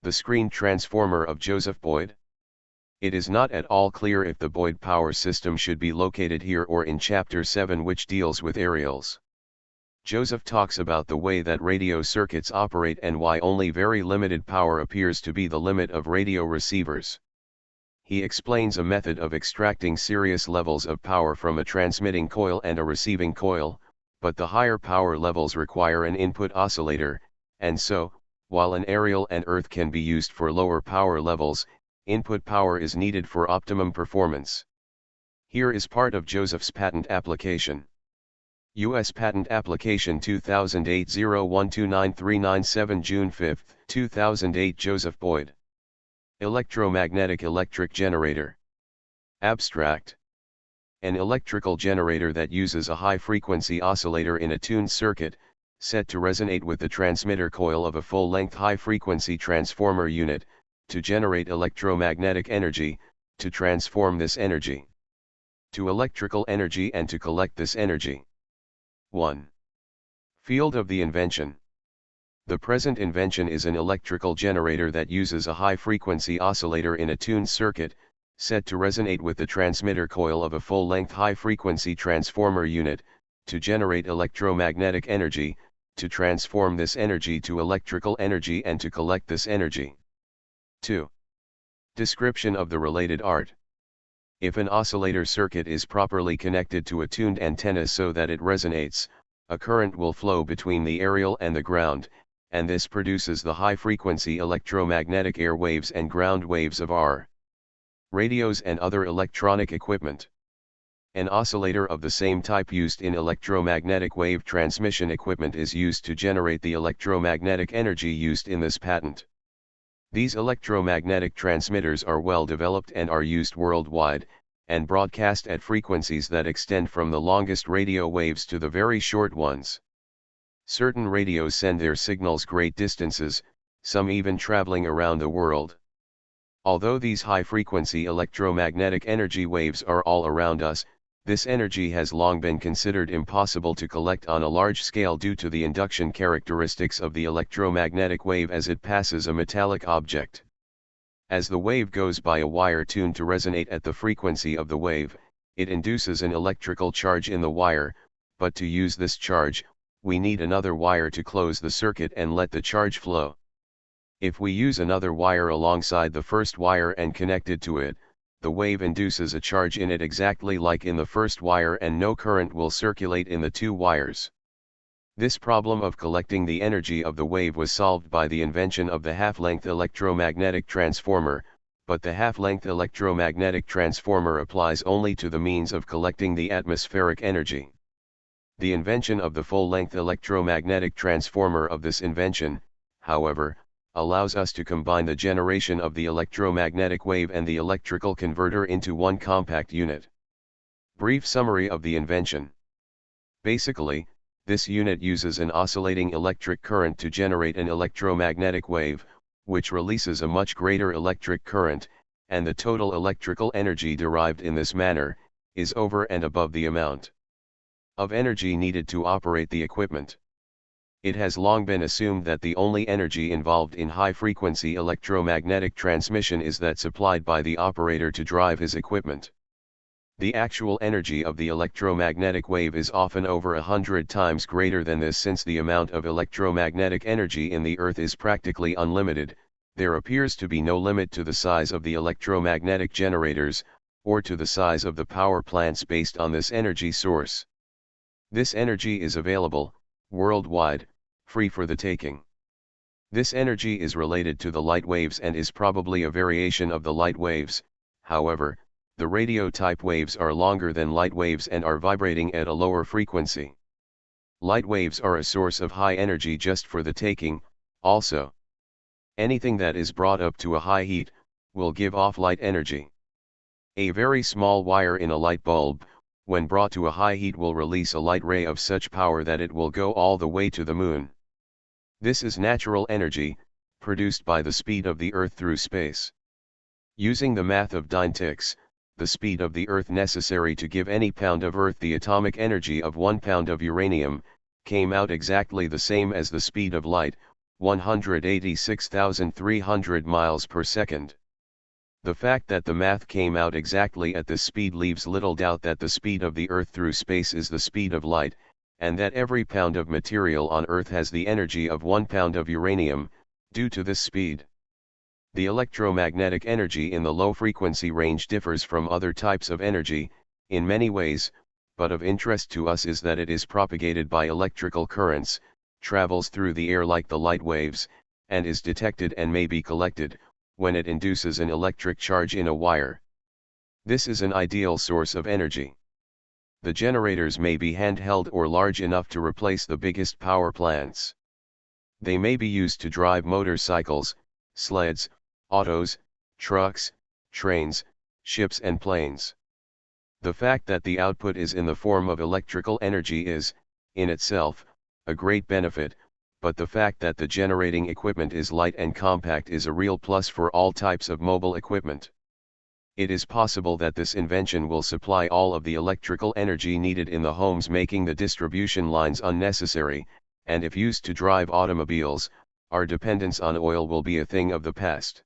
The screen transformer of Joseph Boyd. It is not at all clear if the Boyd power system should be located here or in Chapter 7, which deals with aerials. Joseph talks about the way that radio circuits operate and why only very limited power appears to be the limit of radio receivers. He explains a method of extracting serious levels of power from a transmitting coil and a receiving coil, but the higher power levels require an input oscillator, and so, while an aerial and earth can be used for lower power levels, input power is needed for optimum performance. Here is part of Joseph's patent application. U.S. Patent Application 2008-0129-397 June 5, 2008 Joseph Boyd. Electromagnetic electric generator. Abstract. An electrical generator that uses a high-frequency oscillator in a tuned circuit, set to resonate with the transmitter coil of a full-length high-frequency transformer unit, to generate electromagnetic energy, to transform this energy to electrical energy and to collect this energy. 1. Field of the invention. The present invention is an electrical generator that uses a high-frequency oscillator in a tuned circuit, set to resonate with the transmitter coil of a full-length high-frequency transformer unit, to generate electromagnetic energy, to transform this energy to electrical energy and to collect this energy. 2. Description of the related art. If an oscillator circuit is properly connected to a tuned antenna so that it resonates, a current will flow between the aerial and the ground, and this produces the high-frequency electromagnetic air waves and ground waves of our radios and other electronic equipment. An oscillator of the same type used in electromagnetic wave transmission equipment is used to generate the electromagnetic energy used in this patent. These electromagnetic transmitters are well developed and are used worldwide, and broadcast at frequencies that extend from the longest radio waves to the very short ones. Certain radios send their signals great distances, some even traveling around the world. Although these high-frequency electromagnetic energy waves are all around us, this energy has long been considered impossible to collect on a large scale due to the induction characteristics of the electromagnetic wave as it passes a metallic object. As the wave goes by a wire tuned to resonate at the frequency of the wave, it induces an electrical charge in the wire, but to use this charge, we need another wire to close the circuit and let the charge flow. If we use another wire alongside the first wire and connect it to it, the wave induces a charge in it exactly like in the first wire and no current will circulate in the two wires. This problem of collecting the energy of the wave was solved by the invention of the half-length electromagnetic transformer, but the half-length electromagnetic transformer applies only to the means of collecting the atmospheric energy. The invention of the full-length electromagnetic transformer of this invention, however, allows us to combine the generation of the electromagnetic wave and the electrical converter into one compact unit. Brief summary of the invention. Basically, this unit uses an oscillating electric current to generate an electromagnetic wave, which releases a much greater electric current, and the total electrical energy derived in this manner, is over and above the amount of energy needed to operate the equipment. It has long been assumed that the only energy involved in high-frequency electromagnetic transmission is that supplied by the operator to drive his equipment. The actual energy of the electromagnetic wave is often over 100 times greater than this. Since the amount of electromagnetic energy in the Earth is practically unlimited, there appears to be no limit to the size of the electromagnetic generators, or to the size of the power plants based on this energy source. This energy is available, worldwide, free for the taking. This energy is related to the light waves and is probably a variation of the light waves. However, the radio type waves are longer than light waves and are vibrating at a lower frequency. Light waves are a source of high energy just for the taking, also. Anything that is brought up to a high heat, will give off light energy. A very small wire in a light bulb, when brought to a high heat, will release a light ray of such power that it will go all the way to the moon. This is natural energy, produced by the speed of the Earth through space. Using the math of Dynetics, the speed of the Earth necessary to give any pound of Earth the atomic energy of 1 pound of uranium, came out exactly the same as the speed of light, 186,300 miles per second. The fact that the math came out exactly at this speed leaves little doubt that the speed of the Earth through space is the speed of light, and that every pound of material on Earth has the energy of 1 pound of uranium, due to this speed. The electromagnetic energy in the low frequency range differs from other types of energy, in many ways, but of interest to us is that it is propagated by electrical currents, travels through the air like the light waves, and is detected and may be collected, when it induces an electric charge in a wire. This is an ideal source of energy. The generators may be handheld or large enough to replace the biggest power plants. They may be used to drive motorcycles, sleds, autos, trucks, trains, ships and planes. The fact that the output is in the form of electrical energy is, in itself, a great benefit, but the fact that the generating equipment is light and compact is a real plus for all types of mobile equipment. It is possible that this invention will supply all of the electrical energy needed in the homes, making the distribution lines unnecessary, and if used to drive automobiles, our dependence on oil will be a thing of the past.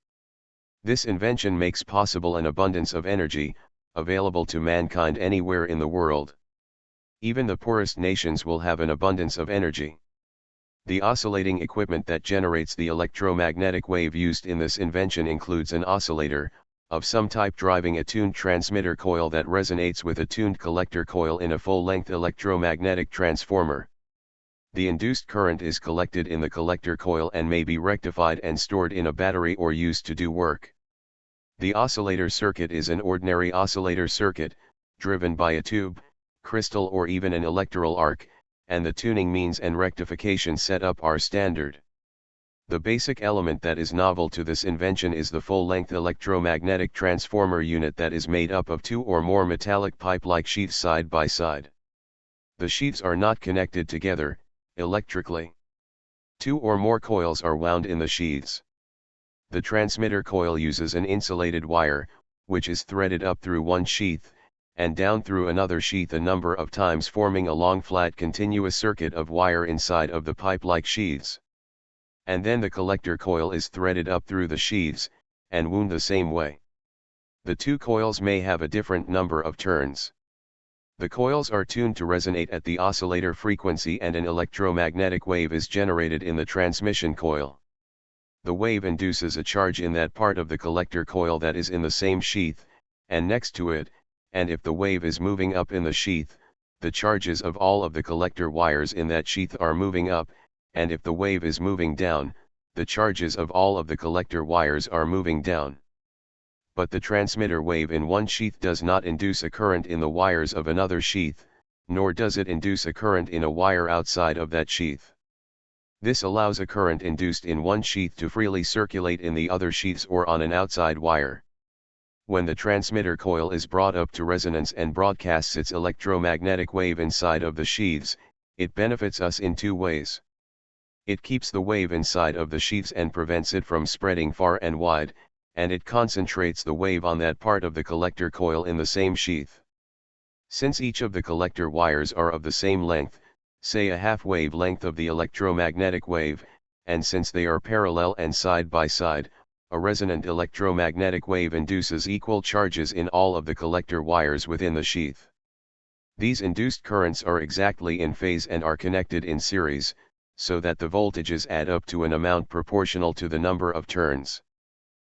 This invention makes possible an abundance of energy, available to mankind anywhere in the world. Even the poorest nations will have an abundance of energy. The oscillating equipment that generates the electromagnetic wave used in this invention includes an oscillator, of some type driving a tuned transmitter coil that resonates with a tuned collector coil in a full-length electromagnetic transformer. The induced current is collected in the collector coil and may be rectified and stored in a battery or used to do work. The oscillator circuit is an ordinary oscillator circuit, driven by a tube, crystal or even an electoral arc, and the tuning means and rectification setup are standard. The basic element that is novel to this invention is the full-length electromagnetic transformer unit that is made up of 2 or more metallic pipe-like sheaths side by side. The sheaths are not connected together, electrically. 2 or more coils are wound in the sheaths. The transmitter coil uses an insulated wire, which is threaded up through one sheath, and down through another sheath a number of times, forming a long flat continuous circuit of wire inside of the pipe-like sheaths. And then the collector coil is threaded up through the sheaths, and wound the same way. The 2 coils may have a different number of turns. The coils are tuned to resonate at the oscillator frequency and an electromagnetic wave is generated in the transmission coil. The wave induces a charge in that part of the collector coil that is in the same sheath, and next to it, and if the wave is moving up in the sheath, the charges of all of the collector wires in that sheath are moving up, and if the wave is moving down, the charges of all of the collector wires are moving down. But the transmitter wave in one sheath does not induce a current in the wires of another sheath, nor does it induce a current in a wire outside of that sheath. This allows a current induced in one sheath to freely circulate in the other sheaths or on an outside wire. When the transmitter coil is brought up to resonance and broadcasts its electromagnetic wave inside of the sheaths, it benefits us in 2 ways. It keeps the wave inside of the sheaths and prevents it from spreading far and wide, and it concentrates the wave on that part of the collector coil in the same sheath. Since each of the collector wires are of the same length, say a half wavelength of the electromagnetic wave, and since they are parallel and side by side, a resonant electromagnetic wave induces equal charges in all of the collector wires within the sheath. These induced currents are exactly in phase and are connected in series, so that the voltages add up to an amount proportional to the number of turns.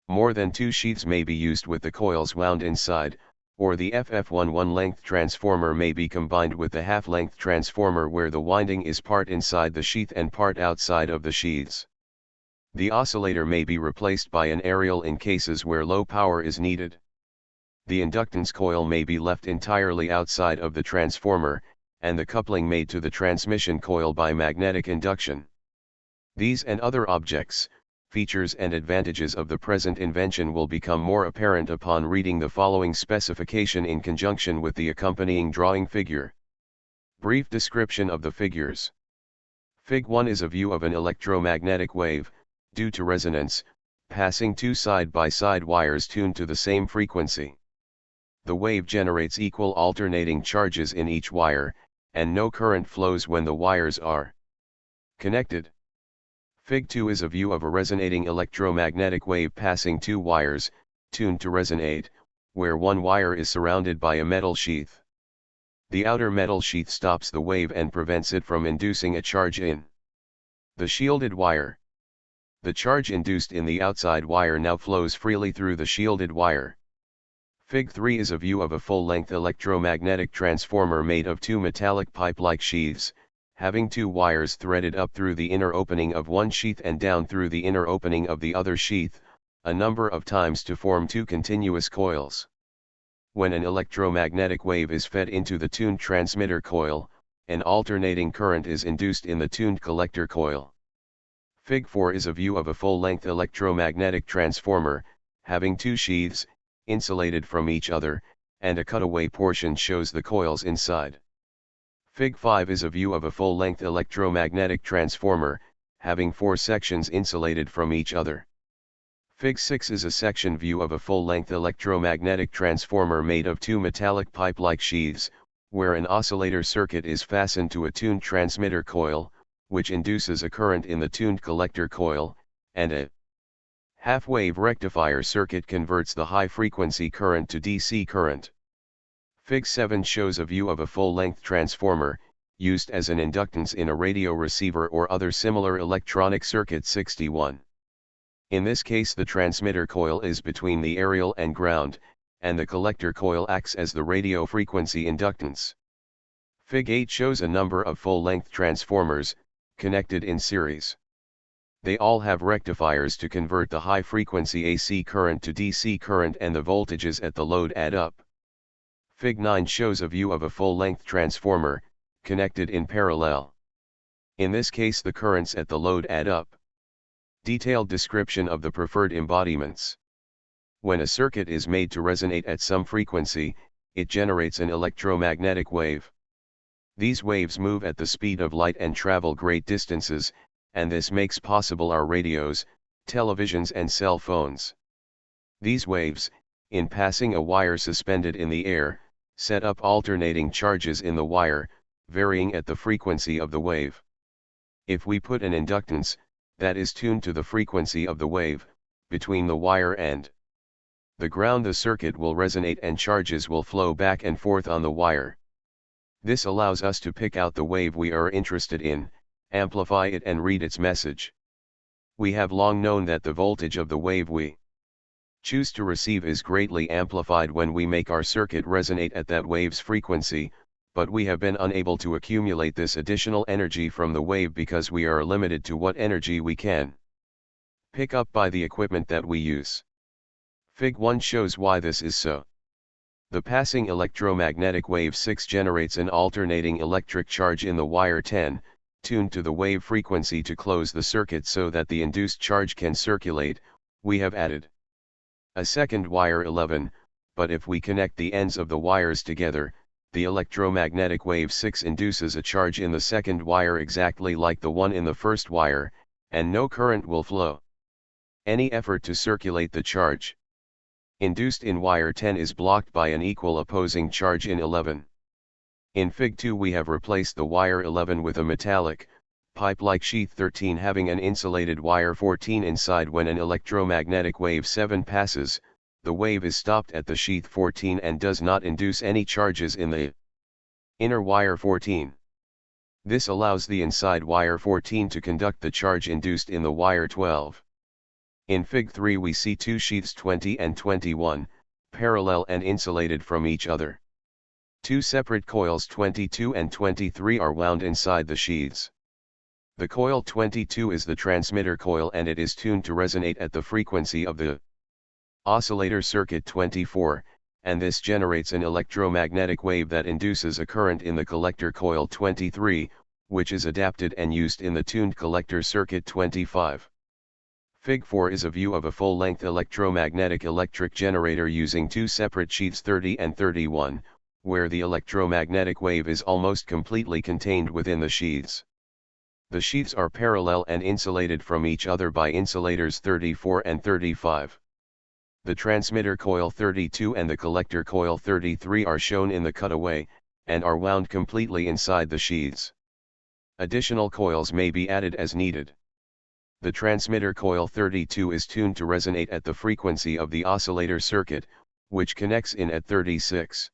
More than 2 sheaths may be used with the coils wound inside, or the FF1 one-length transformer may be combined with the half-length transformer where the winding is part inside the sheath and part outside of the sheaths. The oscillator may be replaced by an aerial in cases where low power is needed. The inductance coil may be left entirely outside of the transformer, and the coupling made to the transmission coil by magnetic induction. These and other objects, features and advantages of the present invention will become more apparent upon reading the following specification in conjunction with the accompanying drawing figure. Brief description of the figures. Fig 1 is a view of an electromagnetic wave, due to resonance, passing 2 side-by-side wires tuned to the same frequency. The wave generates equal alternating charges in each wire, and no current flows when the wires are connected. Fig 2 is a view of a resonating electromagnetic wave passing two wires, tuned to resonate, where one wire is surrounded by a metal sheath. The outer metal sheath stops the wave and prevents it from inducing a charge in the shielded wire. The charge induced in the outside wire now flows freely through the shielded wire. Fig 3 is a view of a full-length electromagnetic transformer made of two metallic pipe-like sheaths, having two wires threaded up through the inner opening of one sheath and down through the inner opening of the other sheath, a number of times to form two continuous coils. When an electromagnetic wave is fed into the tuned transmitter coil, an alternating current is induced in the tuned collector coil. Fig 4 is a view of a full-length electromagnetic transformer, having two sheaths, insulated from each other, and a cutaway portion shows the coils inside. Fig 5 is a view of a full-length electromagnetic transformer, having four sections insulated from each other. Fig 6 is a section view of a full-length electromagnetic transformer made of two metallic pipe-like sheaths, where an oscillator circuit is fastened to a tuned transmitter coil, which induces a current in the tuned collector coil, and a half-wave rectifier circuit converts the high-frequency current to DC current. Fig 7 shows a view of a full-length transformer, used as an inductance in a radio receiver or other similar electronic circuit. 61. In this case the transmitter coil is between the aerial and ground, and the collector coil acts as the radio frequency inductance. Fig 8 shows a number of full-length transformers, connected in series. They all have rectifiers to convert the high-frequency AC current to DC current, and the voltages at the load add up. Fig 9 shows a view of a full-length transformer, connected in parallel. In this case the currents at the load add up. Detailed description of the preferred embodiments. When a circuit is made to resonate at some frequency, it generates an electromagnetic wave. These waves move at the speed of light and travel great distances, and this makes possible our radios, televisions and cell phones. These waves, in passing a wire suspended in the air, set up alternating charges in the wire, varying at the frequency of the wave. If we put an inductance, that is tuned to the frequency of the wave, between the wire and the ground, the circuit will resonate and charges will flow back and forth on the wire. This allows us to pick out the wave we are interested in, amplify it and read its message. We have long known that the voltage of the wave we choose to receive is greatly amplified when we make our circuit resonate at that wave's frequency, but we have been unable to accumulate this additional energy from the wave because we are limited to what energy we can pick up by the equipment that we use. Fig 1 shows why this is so. The passing electromagnetic wave 6 generates an alternating electric charge in the wire 10, tuned to the wave frequency. To close the circuit so that the induced charge can circulate, we have added a second wire 11, but if we connect the ends of the wires together, the electromagnetic wave 6 induces a charge in the second wire exactly like the one in the first wire, and no current will flow. Any effort to circulate the charge induced in wire 10 is blocked by an equal opposing charge in 11. In Fig 2 we have replaced the wire 11 with a metallic, pipe-like sheath 13 having an insulated wire 14 inside. When an electromagnetic wave 7 passes, the wave is stopped at the sheath 14 and does not induce any charges in the inner wire 14. This allows the inside wire 14 to conduct the charge induced in the wire 12. In Fig 3 we see two sheaths 20 and 21, parallel and insulated from each other. Two separate coils 22 and 23 are wound inside the sheaths. The coil 22 is the transmitter coil and it is tuned to resonate at the frequency of the oscillator circuit 24, and this generates an electromagnetic wave that induces a current in the collector coil 23, which is adapted and used in the tuned collector circuit 25. Fig 4 is a view of a full-length electromagnetic electric generator using two separate sheaths 30 and 31, where the electromagnetic wave is almost completely contained within the sheaths. The sheaths are parallel and insulated from each other by insulators 34 and 35. The transmitter coil 32 and the collector coil 33 are shown in the cutaway, and are wound completely inside the sheaths. Additional coils may be added as needed. The transmitter coil 32 is tuned to resonate at the frequency of the oscillator circuit, which connects in at 36.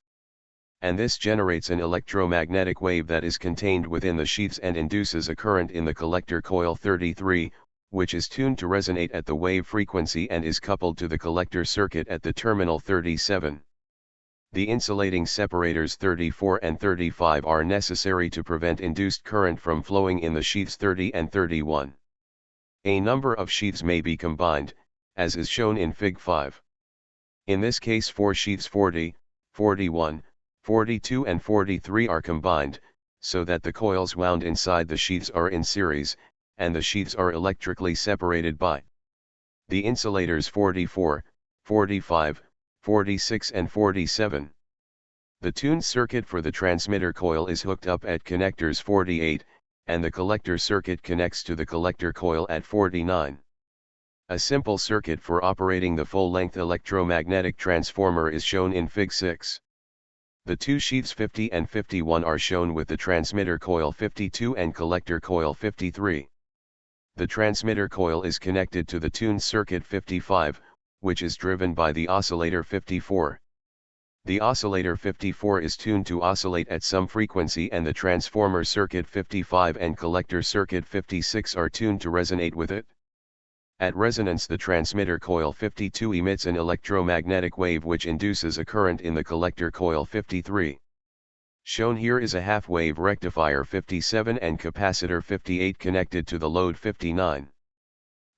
And this generates an electromagnetic wave that is contained within the sheaths and induces a current in the collector coil 33, which is tuned to resonate at the wave frequency and is coupled to the collector circuit at the terminal 37. The insulating separators 34 and 35 are necessary to prevent induced current from flowing in the sheaths 30 and 31. A number of sheaths may be combined, as is shown in Fig. 5. In this case 4 sheaths 40, 41, 42 and 43 are combined, so that the coils wound inside the sheaths are in series, and the sheaths are electrically separated by the insulators 44, 45, 46 and 47. The tuned circuit for the transmitter coil is hooked up at connectors 48, and the collector circuit connects to the collector coil at 49. A simple circuit for operating the full-length electromagnetic transformer is shown in Fig. 6. The two sheaths 50 and 51 are shown with the transmitter coil 52 and collector coil 53. The transmitter coil is connected to the tuned circuit 55, which is driven by the oscillator 54. The oscillator 54 is tuned to oscillate at some frequency, and the transformer circuit 55 and collector circuit 56 are tuned to resonate with it. At resonance, the transmitter coil 52 emits an electromagnetic wave which induces a current in the collector coil 53. Shown here is a half-wave rectifier 57 and capacitor 58 connected to the load 59.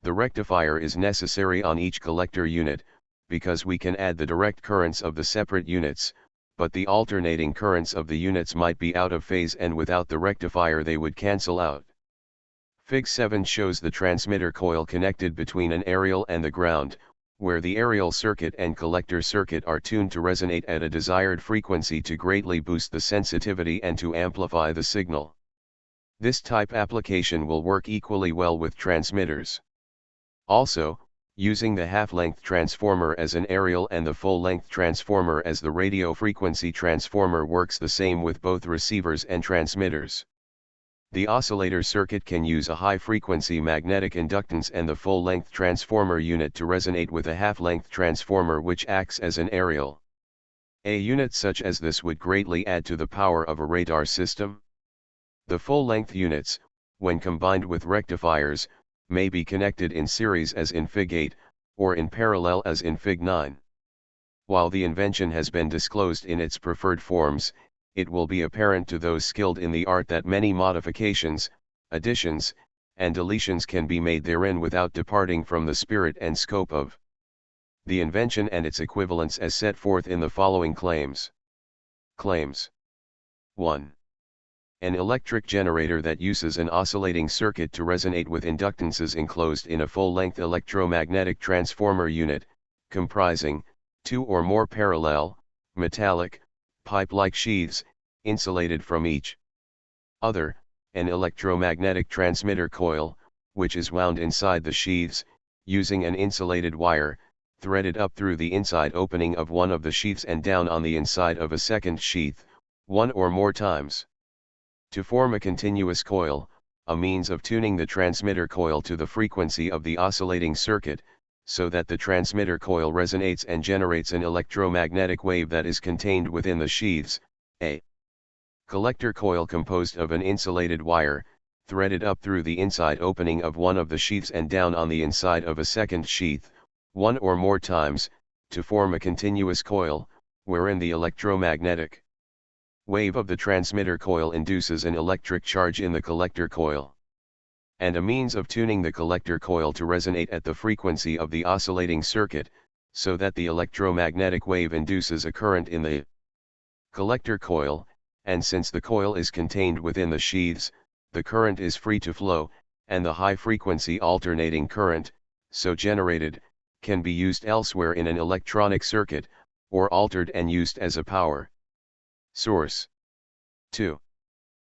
The rectifier is necessary on each collector unit, because we can add the direct currents of the separate units, but the alternating currents of the units might be out of phase, and without the rectifier they would cancel out. Fig. 7 shows the transmitter coil connected between an aerial and the ground, where the aerial circuit and collector circuit are tuned to resonate at a desired frequency to greatly boost the sensitivity and to amplify the signal. This type application will work equally well with transmitters. Also, using the half-length transformer as an aerial and the full-length transformer as the radio frequency transformer works the same with both receivers and transmitters. The oscillator circuit can use a high-frequency magnetic inductance and the full-length transformer unit to resonate with a half-length transformer which acts as an aerial. A unit such as this would greatly add to the power of a radar system. The full-length units, when combined with rectifiers, may be connected in series as in Fig. 8, or in parallel as in Fig. 9. While the invention has been disclosed in its preferred forms, it will be apparent to those skilled in the art that many modifications, additions, and deletions can be made therein without departing from the spirit and scope of the invention and its equivalents as set forth in the following claims. Claims 1. An electric generator that uses an oscillating circuit to resonate with inductances enclosed in a full-length electromagnetic transformer unit, comprising 2 or more parallel, metallic, pipe-like sheaths, insulated from each other, an electromagnetic transmitter coil, which is wound inside the sheaths, using an insulated wire, threaded up through the inside opening of one of the sheaths and down on the inside of a second sheath, one or more times. To form a continuous coil, a means of tuning the transmitter coil to the frequency of the oscillating circuit, so that the transmitter coil resonates and generates an electromagnetic wave that is contained within the sheaths. A collector coil composed of an insulated wire, threaded up through the inside opening of one of the sheaths and down on the inside of a second sheath, one or more times, to form a continuous coil, wherein the electromagnetic wave of the transmitter coil induces an electric charge in the collector coil. And a means of tuning the collector coil to resonate at the frequency of the oscillating circuit, so that the electromagnetic wave induces a current in the collector coil, and since the coil is contained within the sheaths, the current is free to flow, and the high-frequency alternating current, so generated, can be used elsewhere in an electronic circuit, or altered and used as a power source. 2.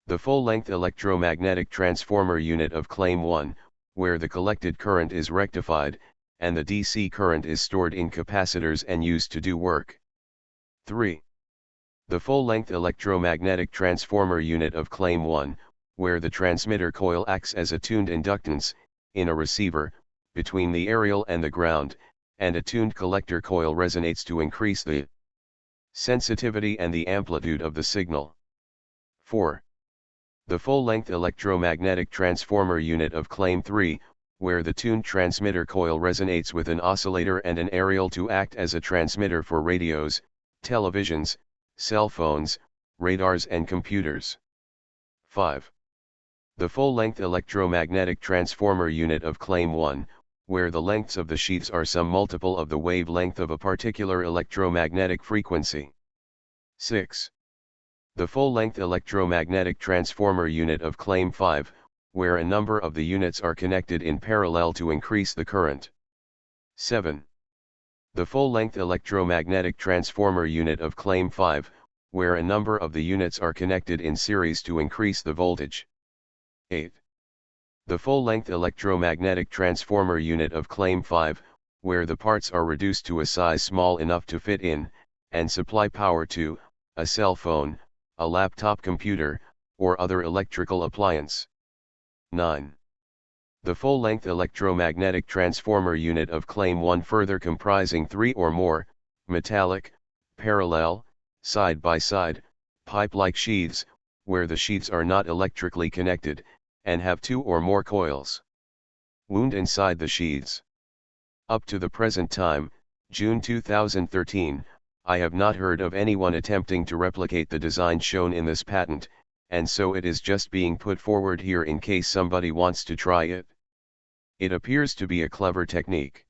The full-length electromagnetic transformer unit of Claim 1, where the collected current is rectified, and the DC current is stored in capacitors and used to do work. 3. The full-length electromagnetic transformer unit of Claim 1, where the transmitter coil acts as a tuned inductance, in a receiver, between the aerial and the ground, and a tuned collector coil resonates to increase the sensitivity and the amplitude of the signal. 4. The full-length electromagnetic transformer unit of Claim 3, where the tuned transmitter coil resonates with an oscillator and an aerial to act as a transmitter for radios, televisions, cell phones, radars and computers. 5. The full-length electromagnetic transformer unit of Claim 1, where the lengths of the sheaths are some multiple of the wavelength of a particular electromagnetic frequency. 6. The full-length electromagnetic transformer unit of Claim 5, where a number of the units are connected in parallel to increase the current. 7. The full-length electromagnetic transformer unit of Claim 5, where a number of the units are connected in series to increase the voltage. 8. The full-length electromagnetic transformer unit of Claim 5, where the parts are reduced to a size small enough to fit in, and supply power to, a cell phone, a laptop computer, or other electrical appliance. 9. The full-length electromagnetic transformer unit of Claim 1 further comprising 3 or more, metallic, parallel, side-by-side, pipe-like sheaths, where the sheaths are not electrically connected, and have 2 or more coils wound inside the sheaths. Up to the present time, June 2013, I have not heard of anyone attempting to replicate the design shown in this patent, and so it is just being put forward here in case somebody wants to try it. It appears to be a clever technique.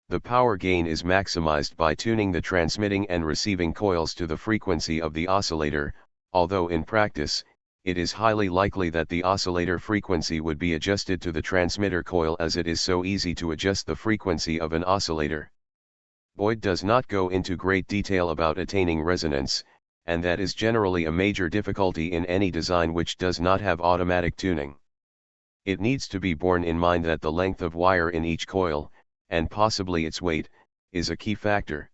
The power gain is maximized by tuning the transmitting and receiving coils to the frequency of the oscillator, although in practice, it is highly likely that the oscillator frequency would be adjusted to the transmitter coil as it is so easy to adjust the frequency of an oscillator. Boyd does not go into great detail about attaining resonance, and that is generally a major difficulty in any design which does not have automatic tuning. It needs to be borne in mind that the length of wire in each coil, and possibly its weight, is a key factor.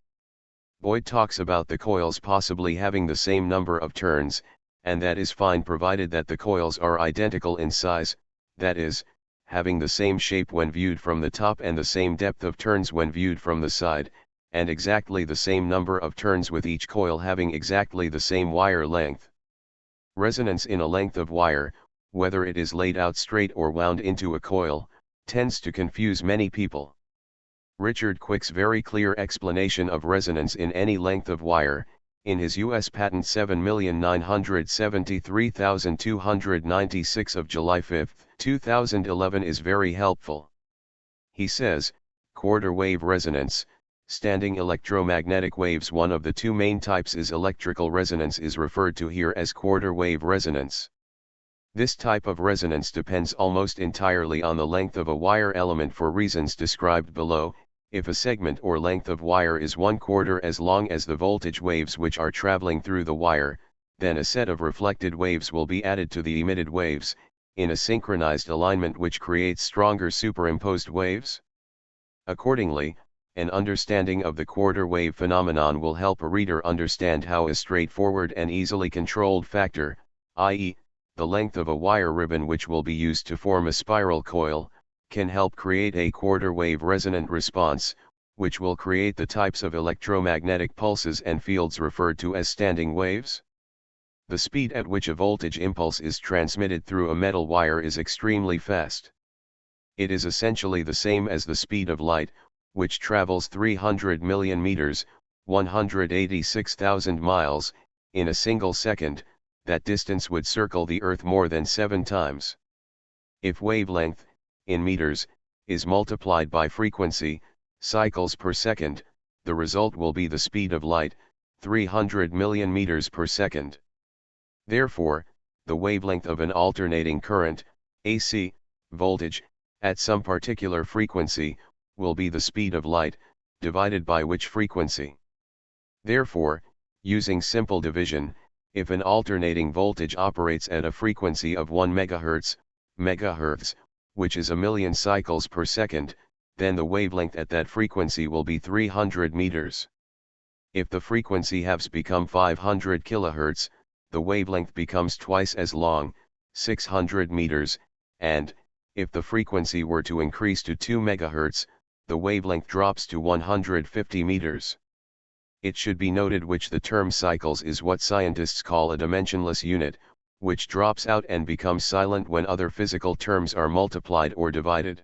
Boyd talks about the coils possibly having the same number of turns, and that is fine provided that the coils are identical in size, that is, having the same shape when viewed from the top and the same depth of turns when viewed from the side, and exactly the same number of turns with each coil having exactly the same wire length. Resonance in a length of wire, whether it is laid out straight or wound into a coil, tends to confuse many people. Richard Quick's very clear explanation of resonance in any length of wire, in his U.S. Patent 7,973,296 of July 5, 2011 is very helpful. He says, quarter wave resonance, standing electromagnetic waves. One of the two main types is electrical resonance, is referred to here as quarter wave resonance. This type of resonance depends almost entirely on the length of a wire element for reasons described below. If a segment or length of wire is 1/4 as long as the voltage waves which are traveling through the wire, then a set of reflected waves will be added to the emitted waves, in a synchronized alignment which creates stronger superimposed waves. Accordingly, an understanding of the quarter wave phenomenon will help a reader understand how a straightforward and easily controlled factor, i.e., the length of a wire ribbon which will be used to form a spiral coil, can help create a quarter wave resonant response, which will create the types of electromagnetic pulses and fields referred to as standing waves. The speed at which a voltage impulse is transmitted through a metal wire is extremely fast. It is essentially the same as the speed of light, which travels 300 million meters, 186,000 miles, in a single second. That distance would circle the Earth more than 7 times. If wavelength, in meters, is multiplied by frequency, cycles per second, the result will be the speed of light, 300 million meters per second. Therefore, the wavelength of an alternating current, AC, voltage, at some particular frequency, will be the speed of light, divided by which frequency. Therefore, using simple division, if an alternating voltage operates at a frequency of 1 MHz, which is 1,000,000 cycles per second, then the wavelength at that frequency will be 300 meters. If the frequency halves become 500 kHz, the wavelength becomes twice as long, 600 meters, and, If the frequency were to increase to 2 MHz, the wavelength drops to 150 meters. It should be noted which the term cycles is what scientists call a dimensionless unit, which drops out and becomes silent when other physical terms are multiplied or divided.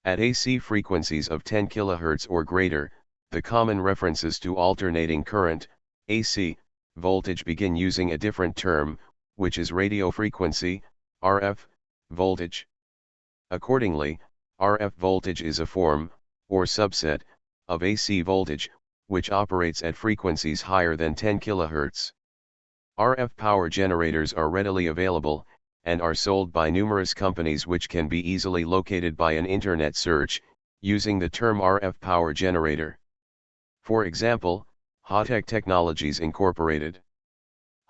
At AC frequencies of 10 kHz or greater, the common references to alternating current, AC, voltage begin using a different term, which is radio frequency, RF, voltage. Accordingly, RF voltage is a form, or subset, of AC voltage, which operates at frequencies higher than 10 kHz. RF power generators are readily available, and are sold by numerous companies which can be easily located by an internet search, using the term RF power generator. For example, Hotech Technologies Incorporated.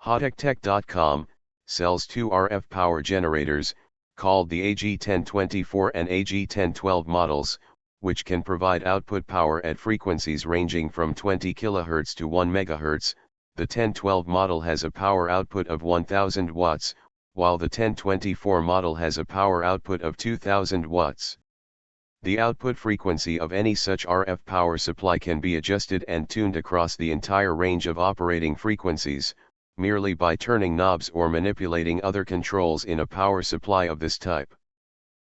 HotechTech.com sells two RF power generators, called the AG1024 and AG1012 models, which can provide output power at frequencies ranging from 20 kHz to 1 MHz. The 1012 model has a power output of 1000 watts, while the 1024 model has a power output of 2000 watts. The output frequency of any such RF power supply can be adjusted and tuned across the entire range of operating frequencies, merely by turning knobs or manipulating other controls in a power supply of this type.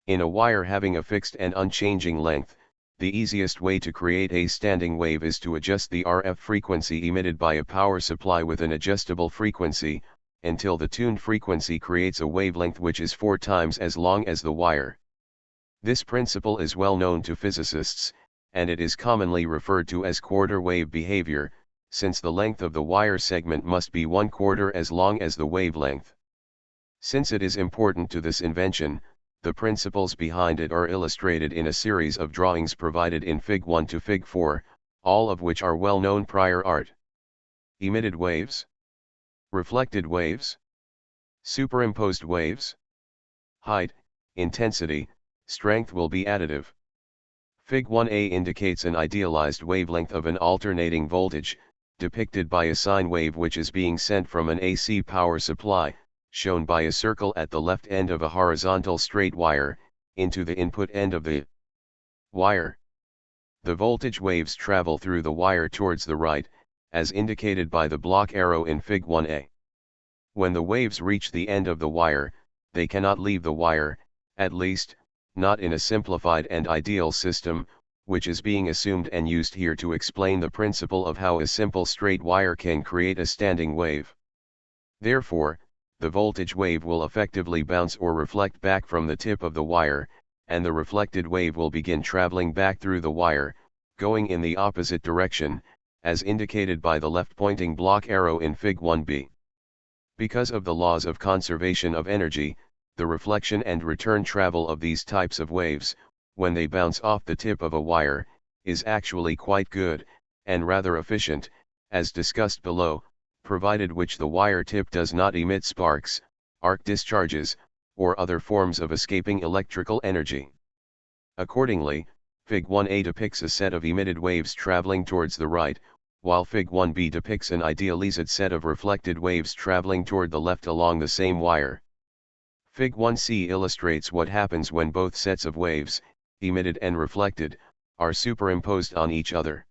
In a wire having a fixed and unchanging length, the easiest way to create a standing wave is to adjust the RF frequency emitted by a power supply with an adjustable frequency, until the tuned frequency creates a wavelength which is 4 times as long as the wire. This principle is well known to physicists, and it is commonly referred to as quarter wave behavior, since the length of the wire segment must be 1/4 as long as the wavelength. Since it is important to this invention, the principles behind it are illustrated in a series of drawings provided in Fig 1 to Fig 4, all of which are well known prior art. Emitted waves, reflected waves, superimposed waves. Height, intensity, strength will be additive. Fig 1a indicates an idealized wavelength of an alternating voltage, depicted by a sine wave which is being sent from an AC power supply, shown by a circle at the left end of a horizontal straight wire, into the input end of the wire. The voltage waves travel through the wire towards the right, as indicated by the block arrow in Fig 1a. When the waves reach the end of the wire, they cannot leave the wire, at least, not in a simplified and ideal system, which is being assumed and used here to explain the principle of how a simple straight wire can create a standing wave. Therefore, the voltage wave will effectively bounce or reflect back from the tip of the wire, and the reflected wave will begin traveling back through the wire, going in the opposite direction, as indicated by the left-pointing block arrow in Fig 1b. Because of the laws of conservation of energy, the reflection and return travel of these types of waves, when they bounce off the tip of a wire, is actually quite good, and rather efficient, as discussed below, provided which the wire tip does not emit sparks, arc discharges, or other forms of escaping electrical energy. Accordingly, Fig 1a depicts a set of emitted waves traveling towards the right, while Fig 1b depicts an idealized set of reflected waves traveling toward the left along the same wire. Fig 1c illustrates what happens when both sets of waves, emitted and reflected, are superimposed on each other.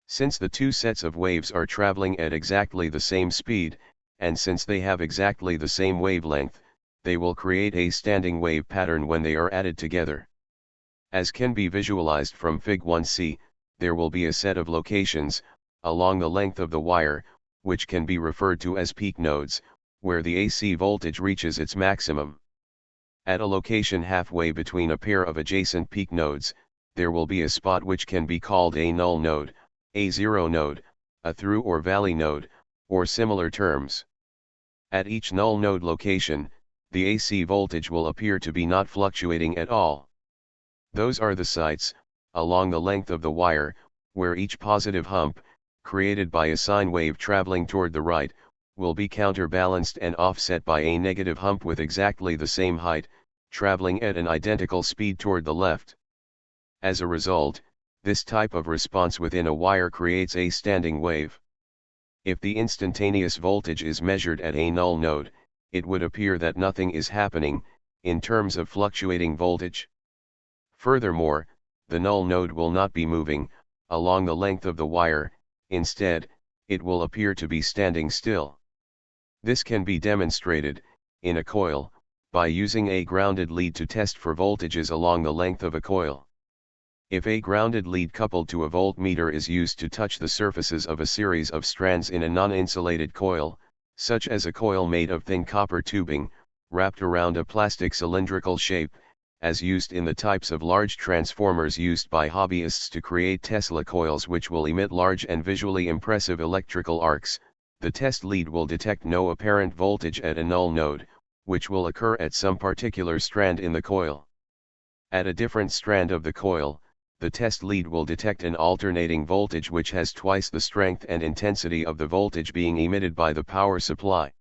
Since the two sets of waves are traveling at exactly the same speed, and since they have exactly the same wavelength, they will create a standing wave pattern when they are added together. As can be visualized from Fig 1c, there will be a set of locations, along the length of the wire, which can be referred to as peak nodes, where the AC voltage reaches its maximum. At a location halfway between a pair of adjacent peak nodes, there will be a spot which can be called a null node, a zero node, a through or valley node, or similar terms. At each null node location, the AC voltage will appear to be not fluctuating at all. Those are the sites, along the length of the wire, where each positive hump, created by a sine wave traveling toward the right, will be counterbalanced and offset by a negative hump with exactly the same height, traveling at an identical speed toward the left. As a result, this type of response within a wire creates a standing wave. If the instantaneous voltage is measured at a null node, it would appear that nothing is happening, in terms of fluctuating voltage. Furthermore, the null node will not be moving along the length of the wire, instead, it will appear to be standing still. This can be demonstrated, in a coil, by using a grounded lead to test for voltages along the length of a coil. If a grounded lead coupled to a voltmeter is used to touch the surfaces of a series of strands in a non-insulated coil, such as a coil made of thin copper tubing, wrapped around a plastic cylindrical shape, as used in the types of large transformers used by hobbyists to create Tesla coils which will emit large and visually impressive electrical arcs, the test lead will detect no apparent voltage at a null node, which will occur at some particular strand in the coil. At a different strand of the coil, the test lead will detect an alternating voltage which has twice the strength and intensity of the voltage being emitted by the power supply.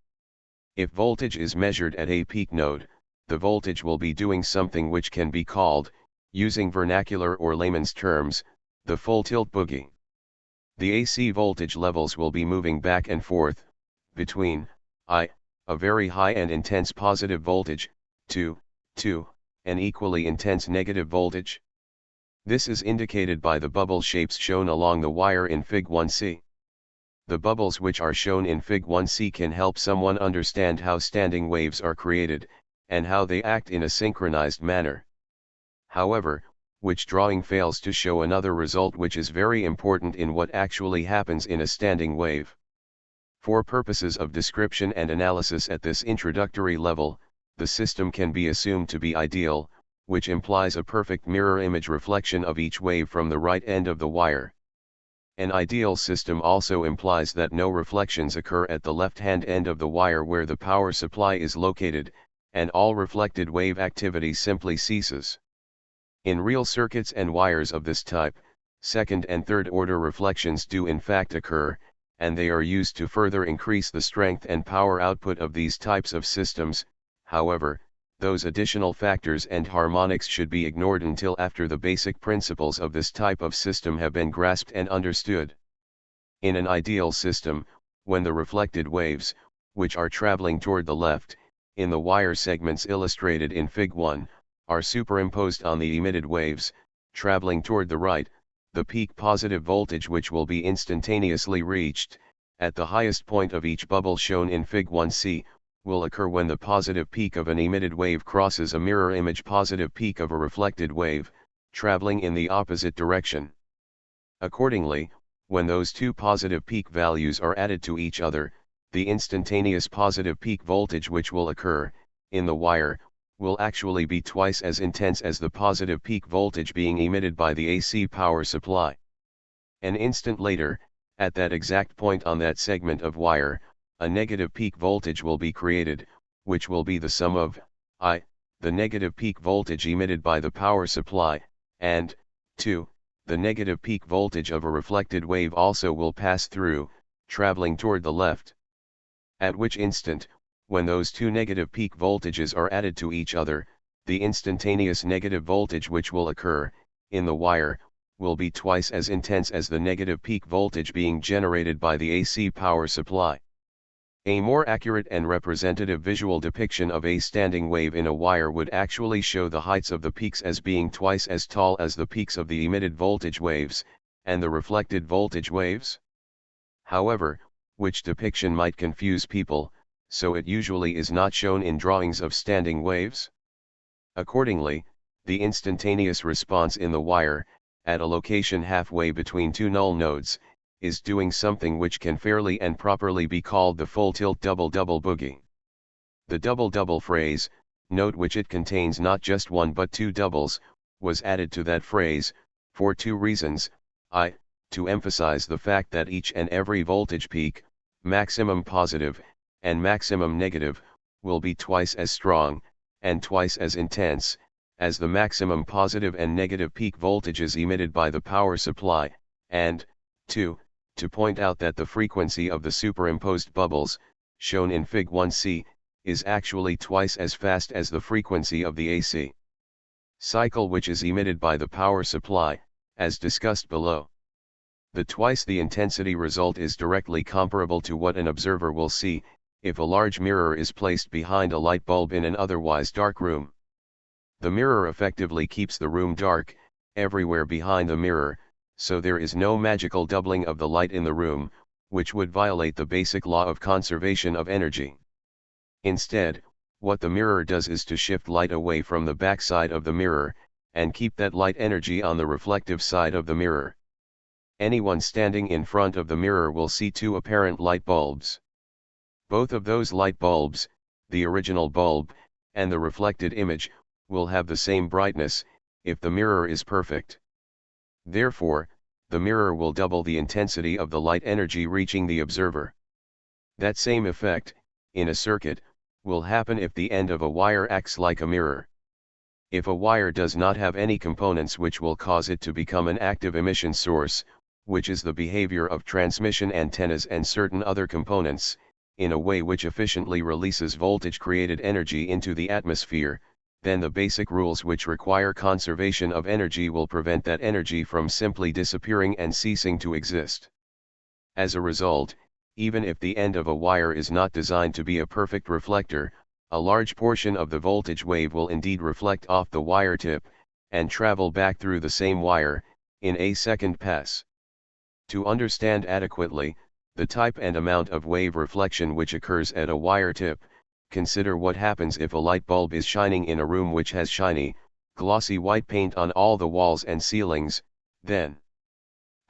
If voltage is measured at a peak node, the voltage will be doing something which can be called, using vernacular or layman's terms, the full tilt boogie. The AC voltage levels will be moving back and forth, between, I, a very high and intense positive voltage, to, an equally intense negative voltage. This is indicated by the bubble shapes shown along the wire in Fig 1c. The bubbles which are shown in Fig 1c can help someone understand how standing waves are created, and how they act in a synchronized manner. However, which drawing fails to show another result which is very important in what actually happens in a standing wave. For purposes of description and analysis at this introductory level, the system can be assumed to be ideal, which implies a perfect mirror image reflection of each wave from the right end of the wire. An ideal system also implies that no reflections occur at the left-hand end of the wire where the power supply is located, and all reflected wave activity simply ceases. In real circuits and wires of this type, second and third order reflections do in fact occur, and they are used to further increase the strength and power output of these types of systems. However, those additional factors and harmonics should be ignored until after the basic principles of this type of system have been grasped and understood. In an ideal system, when the reflected waves, which are traveling toward the left, in the wire segments illustrated in Fig 1, are superimposed on the emitted waves, traveling toward the right, the peak positive voltage which will be instantaneously reached, at the highest point of each bubble shown in Fig 1c, will occur when the positive peak of an emitted wave crosses a mirror image positive peak of a reflected wave, traveling in the opposite direction. Accordingly, when those two positive peak values are added to each other, the instantaneous positive peak voltage which will occur, in the wire, will actually be twice as intense as the positive peak voltage being emitted by the AC power supply. An instant later, at that exact point on that segment of wire, a negative peak voltage will be created, which will be the sum of, I, the negative peak voltage emitted by the power supply, and, 2, the negative peak voltage of a reflected wave also will pass through, traveling toward the left. At which instant, when those two negative peak voltages are added to each other, the instantaneous negative voltage which will occur, in the wire, will be twice as intense as the negative peak voltage being generated by the AC power supply. A more accurate and representative visual depiction of a standing wave in a wire would actually show the heights of the peaks as being twice as tall as the peaks of the emitted voltage waves, and the reflected voltage waves. However, which depiction might confuse people, so it usually is not shown in drawings of standing waves. Accordingly, the instantaneous response in the wire, at a location halfway between two null nodes, is doing something which can fairly and properly be called the full tilt double-double boogie. The double-double phrase, note which it contains not just one but two doubles, was added to that phrase, for two reasons, I, to emphasize the fact that each and every voltage peak, maximum positive, and maximum negative, will be twice as strong, and twice as intense, as the maximum positive and negative peak voltages emitted by the power supply, and, 2, to point out that the frequency of the superimposed bubbles, shown in Fig 1c, is actually twice as fast as the frequency of the AC cycle which is emitted by the power supply, as discussed below. The twice the intensity result is directly comparable to what an observer will see, if a large mirror is placed behind a light bulb in an otherwise dark room. The mirror effectively keeps the room dark, everywhere behind the mirror, so there is no magical doubling of the light in the room, which would violate the basic law of conservation of energy. Instead, what the mirror does is to shift light away from the backside of the mirror, and keep that light energy on the reflective side of the mirror. Anyone standing in front of the mirror will see two apparent light bulbs. Both of those light bulbs, the original bulb, and the reflected image, will have the same brightness, if the mirror is perfect. Therefore, the mirror will double the intensity of the light energy reaching the observer. That same effect, in a circuit, will happen if the end of a wire acts like a mirror. If a wire does not have any components which will cause it to become an active emission source, which is the behavior of transmission antennas and certain other components, in a way which efficiently releases voltage-created energy into the atmosphere, then the basic rules which require conservation of energy will prevent that energy from simply disappearing and ceasing to exist. As a result, even if the end of a wire is not designed to be a perfect reflector, a large portion of the voltage wave will indeed reflect off the wire tip, and travel back through the same wire, in a second pass. To understand adequately, the type and amount of wave reflection which occurs at a wire tip, consider what happens if a light bulb is shining in a room which has shiny, glossy white paint on all the walls and ceilings. Then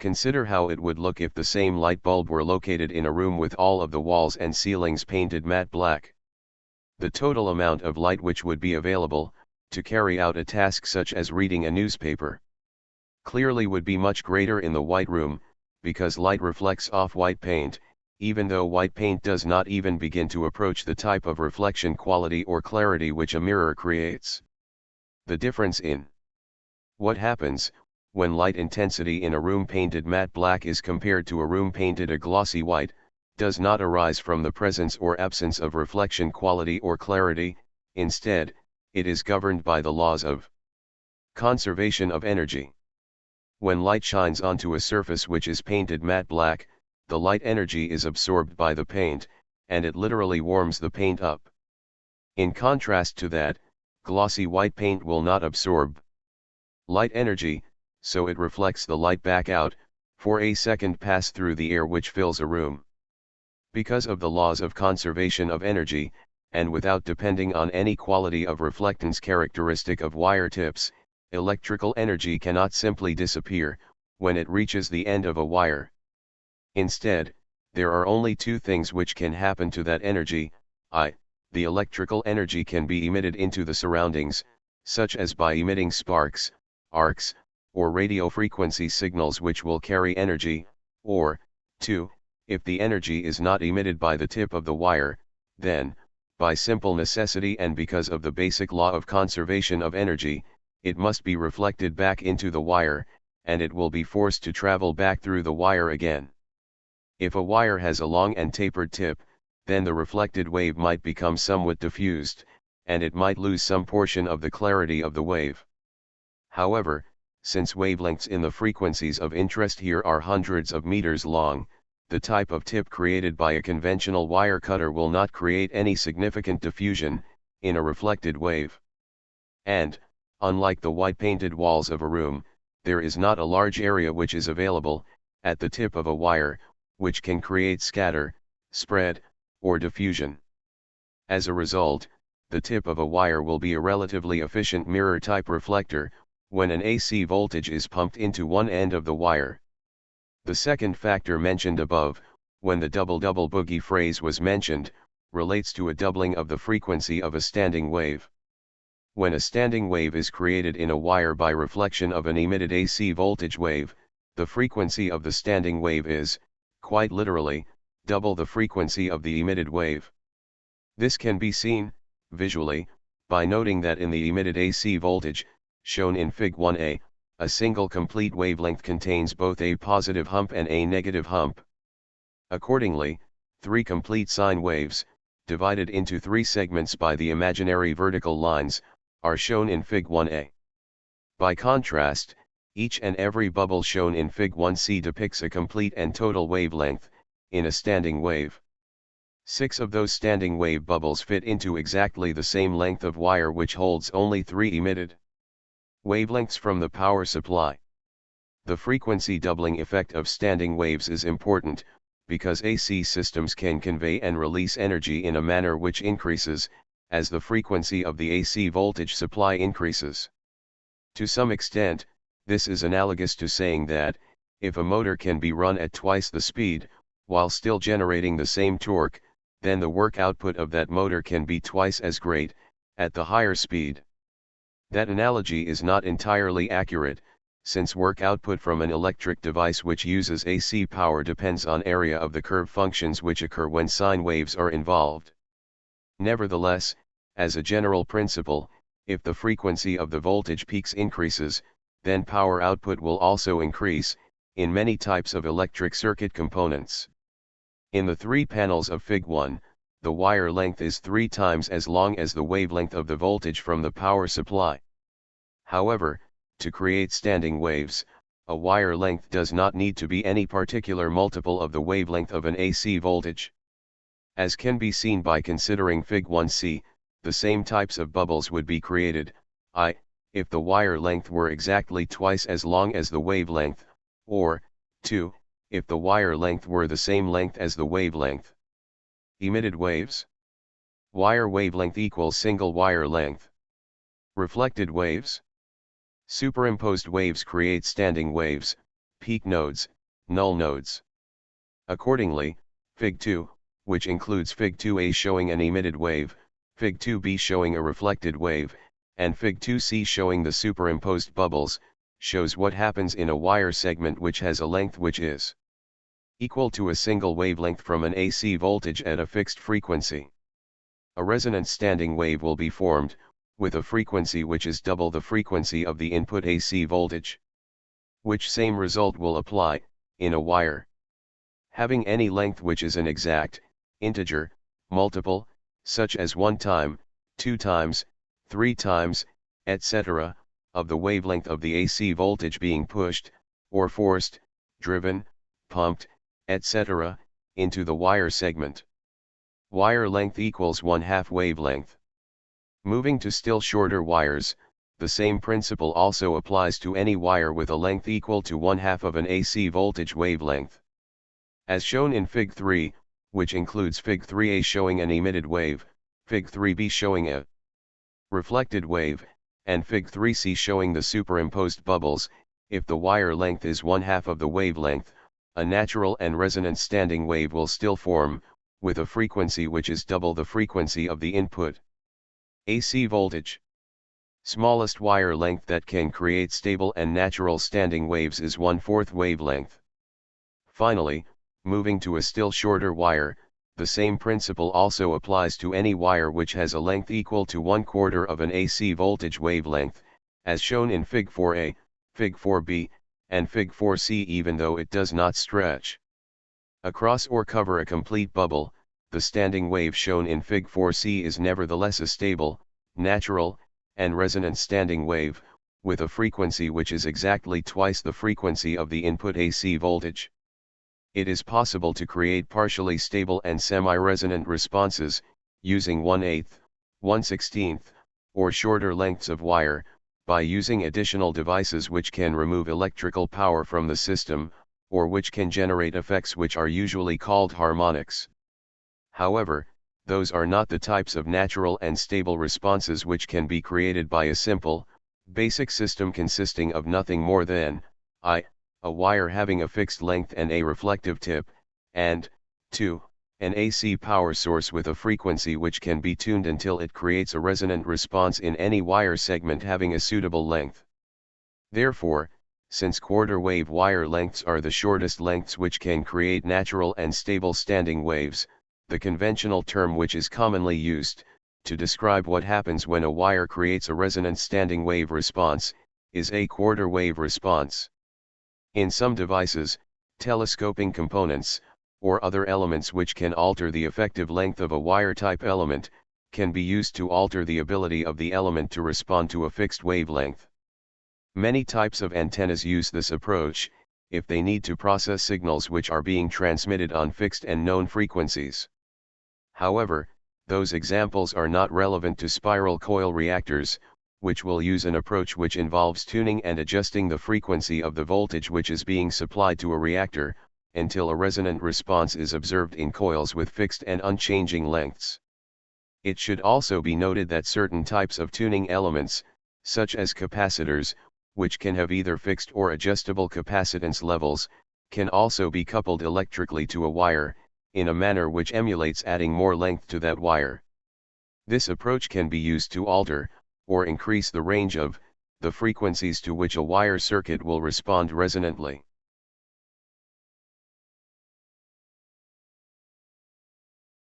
consider how it would look if the same light bulb were located in a room with all of the walls and ceilings painted matte black. The total amount of light which would be available, to carry out a task such as reading a newspaper, clearly would be much greater in the white room, because light reflects off white paint, even though white paint does not even begin to approach the type of reflection quality or clarity which a mirror creates. The difference in what happens, when light intensity in a room painted matte black is compared to a room painted a glossy white, does not arise from the presence or absence of reflection quality or clarity. Instead, it is governed by the laws of conservation of energy. When light shines onto a surface which is painted matte black, the light energy is absorbed by the paint, and it literally warms the paint up. In contrast to that, glossy white paint will not absorb light energy, so it reflects the light back out, for a second pass through the air which fills a room. Because of the laws of conservation of energy, and without depending on any quality of reflectance characteristic of wire tips, electrical energy cannot simply disappear, when it reaches the end of a wire. Instead, there are only two things which can happen to that energy. The electrical energy can be emitted into the surroundings, such as by emitting sparks, arcs, or radio frequency signals which will carry energy, or, 2, if the energy is not emitted by the tip of the wire, then, by simple necessity and because of the basic law of conservation of energy, it must be reflected back into the wire, and it will be forced to travel back through the wire again. If a wire has a long and tapered tip, then the reflected wave might become somewhat diffused, and it might lose some portion of the clarity of the wave. However, since wavelengths in the frequencies of interest here are hundreds of meters long, the type of tip created by a conventional wire cutter will not create any significant diffusion in a reflected wave. And, unlike the white painted walls of a room, there is not a large area which is available, at the tip of a wire, which can create scatter, spread, or diffusion. As a result, the tip of a wire will be a relatively efficient mirror-type reflector, when an AC voltage is pumped into one end of the wire. The second factor mentioned above, when the double-double boogie phrase was mentioned, relates to a doubling of the frequency of a standing wave. When a standing wave is created in a wire by reflection of an emitted AC voltage wave, the frequency of the standing wave is, quite literally, double the frequency of the emitted wave. This can be seen, visually, by noting that in the emitted AC voltage, shown in Fig 1a, a single complete wavelength contains both a positive hump and a negative hump. Accordingly, 3 complete sine waves, divided into 3 segments by the imaginary vertical lines, are shown in Fig 1a. By contrast, each and every bubble shown in Fig 1c depicts a complete and total wavelength, in a standing wave. 6 of those standing wave bubbles fit into exactly the same length of wire, which holds only 3 emitted wavelengths from the power supply. The frequency doubling effect of standing waves is important, because AC systems can convey and release energy in a manner which increases, as the frequency of the AC voltage supply increases. To some extent, this is analogous to saying that, if a motor can be run at twice the speed, while still generating the same torque, then the work output of that motor can be twice as great, at the higher speed. That analogy is not entirely accurate, since work output from an electric device which uses AC power depends on area of the curve functions which occur when sine waves are involved. Nevertheless, as a general principle, if the frequency of the voltage peaks increases, then power output will also increase, in many types of electric circuit components. In the 3 panels of Fig 1, the wire length is 3 times as long as the wavelength of the voltage from the power supply. However, to create standing waves, a wire length does not need to be any particular multiple of the wavelength of an AC voltage. As can be seen by considering Fig 1c, the same types of bubbles would be created, if the wire length were exactly twice as long as the wavelength, or, 2, if the wire length were the same length as the wavelength. Emitted waves. Wire wavelength equals single wire length. Reflected waves. Superimposed waves create standing waves, peak nodes, null nodes. Accordingly, Fig 2, which includes Fig 2a showing an emitted wave, Fig 2b showing a reflected wave, and Fig 2c showing the superimposed bubbles, shows what happens in a wire segment which has a length which is equal to a single wavelength from an AC voltage at a fixed frequency. A resonant standing wave will be formed, with a frequency which is double the frequency of the input AC voltage. Which same result will apply, in a wire having any length which is an exact, integer, multiple, such as 1 time, 2 times, 3 times, etc., of the wavelength of the AC voltage being pushed, or forced, driven, pumped, etc., into the wire segment. Wire length equals 1/2 wavelength. Moving to still shorter wires, the same principle also applies to any wire with a length equal to 1/2 of an AC voltage wavelength. As shown in Fig 3, which includes Fig 3a showing an emitted wave, Fig 3b showing a reflected wave, and Fig 3c showing the superimposed bubbles, if the wire length is 1/2 of the wavelength, a natural and resonant standing wave will still form, with a frequency which is double the frequency of the input AC voltage. Smallest wire length that can create stable and natural standing waves is 1/4 wavelength. Finally, moving to a still shorter wire, the same principle also applies to any wire which has a length equal to 1/4 of an AC voltage wavelength, as shown in Fig 4a, Fig 4b, and Fig 4c, even though it does not stretch across or cover a complete bubble. The standing wave shown in Fig 4c is nevertheless a stable, natural, and resonant standing wave, with a frequency which is exactly twice the frequency of the input AC voltage. It is possible to create partially stable and semi-resonant responses, using 1/8, 1/16, or shorter lengths of wire, by using additional devices which can remove electrical power from the system, or which can generate effects which are usually called harmonics. However, those are not the types of natural and stable responses which can be created by a simple, basic system consisting of nothing more than a wire having a fixed length and a reflective tip, and 2. An AC power source with a frequency which can be tuned until it creates a resonant response in any wire segment having a suitable length. Therefore, since quarter wave wire lengths are the shortest lengths which can create natural and stable standing waves, the conventional term which is commonly used to describe what happens when a wire creates a resonant standing wave response is a quarter wave response. In some devices, telescoping components, or other elements which can alter the effective length of a wire-type element, can be used to alter the ability of the element to respond to a fixed wavelength. Many types of antennas use this approach, if they need to process signals which are being transmitted on fixed and known frequencies. However, those examples are not relevant to spiral coil reactors, which will use an approach which involves tuning and adjusting the frequency of the voltage which is being supplied to a reactor, until a resonant response is observed in coils with fixed and unchanging lengths. It should also be noted that certain types of tuning elements, such as capacitors, which can have either fixed or adjustable capacitance levels, can also be coupled electrically to a wire, in a manner which emulates adding more length to that wire. This approach can be used to alter, or increase the range of, the frequencies to which a wire circuit will respond resonantly.